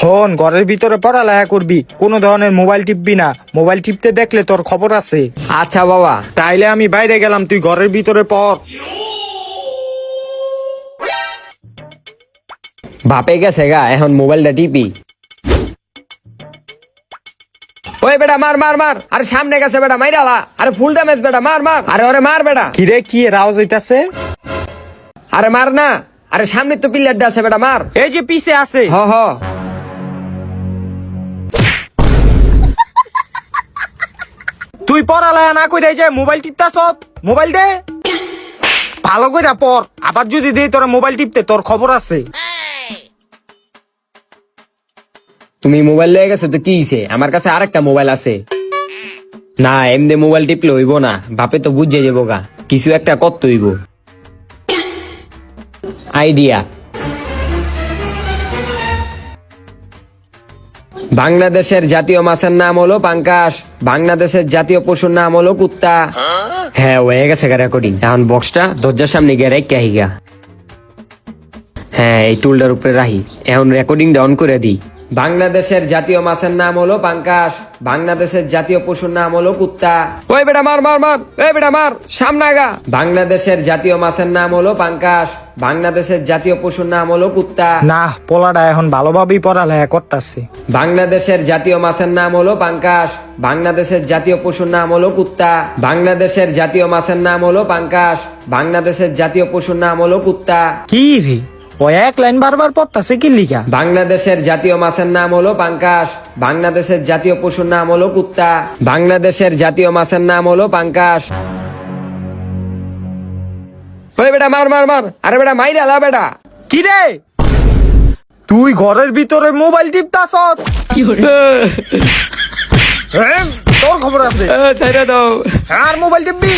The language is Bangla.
হন, ঘরের ভিতরে পড়ালেখা করবি, কোনো ধরনের মোবাইল টিপবি না। মোবাইল টিপতে দেখলে তোর খবর আছে। আচ্ছা বাবা। তাইলে আমি বাইরে গেলাম, তুই ঘরের ভিতরে পড়। বাপে গেছে গা, এখন মোবাইলটা টিপি। ওই বেটা মার মার মার, আরে সামনে গেছে বেটা, মাইরালা, আরে ফুল ড্যামেজ বেটা, মার মার, আরে ওরে মার বেটা। কিরে, কি রাউজ হইতাছে? আরে মার না, আরে সামনে তো পিলারটা আছে বেটা, মার। এই যে পিছে আছে। হ হ। তুই পড়ালেখা না কইরা যায় মোবাইল টিপতাছ। মোবাইল দে, ভালো কইরা পড়। আবার যদি দেই তোর মোবাইল টিপতে, তোর খবর আছে। তুমি মোবাইল লয়ে গেছো তো কি হইছে, আমার কাছে আরেকটা মোবাইল আছে। না এমনি মোবাইল টিপলে হইব না, বাপে তো বুঝে যাবো গা, কিছু একটা করতে হইব। আইডিয়া। বাংলাদেশের জাতীয় মাছের নাম হলো পাঙ্কাশ, বাংলাদেশের জাতীয় পশুর নাম হলো কুত্তা। হ্যাঁ হয়ে গেছে গা রেকর্ডিং, এখন বক্সটা দরজার সামনে গিয়ে রেখে আহিগা। হ্যাঁ এই টুলটার উপরে রাখি, এখন রেকর্ডিংটা অন করে দিই। বাংলাদেশের জাতীয় মাছের নাম হলো পাঙ্কাশ, বাংলাদেশের জাতীয় পশুর নাম হলো কুত্তা। ওই বেটা মার মার মার, ওই বেটা মার, সামনে আগা। বাংলাদেশের জাতীয় মাছের নাম হলো পাঙ্কাশ, বাংলাদেশের জাতীয় পশুর নাম হলো কুত্তা। না, পোলাটা এখন ভালোভাবেই পড়ালেখা করতেছে। বাংলাদেশের জাতীয় মাছের নাম হলো পাঙ্কাশ, বাংলাদেশের জাতীয় পশুর নাম হলো কুত্তা। বাংলাদেশের জাতীয় মাছের নাম হলো পাঙ্কাশ, বাংলাদেশের জাতীয় পশুর নাম হলো কুত্তা। কি রে, ও এক লাইন বারবার পড়তাছে কি লিখা? বাংলাদেশের জাতীয় মাছের নাম হলো পাঙ্কাশ, বাংলাদেশের জাতীয় পশুর নাম হলো কুত্তা। বাংলাদেশের জাতীয় মাছের নাম হলো পাঙ্কাশ। ওই বেটা মার মার মার, আরে বেটা মাইরালা বেটা। কি রে, তুই ঘরের ভিতরে মোবাইল টিপতাছ? তোর খবর আছে। ছেড়ে দাও। আর মোবাইল টিপবি?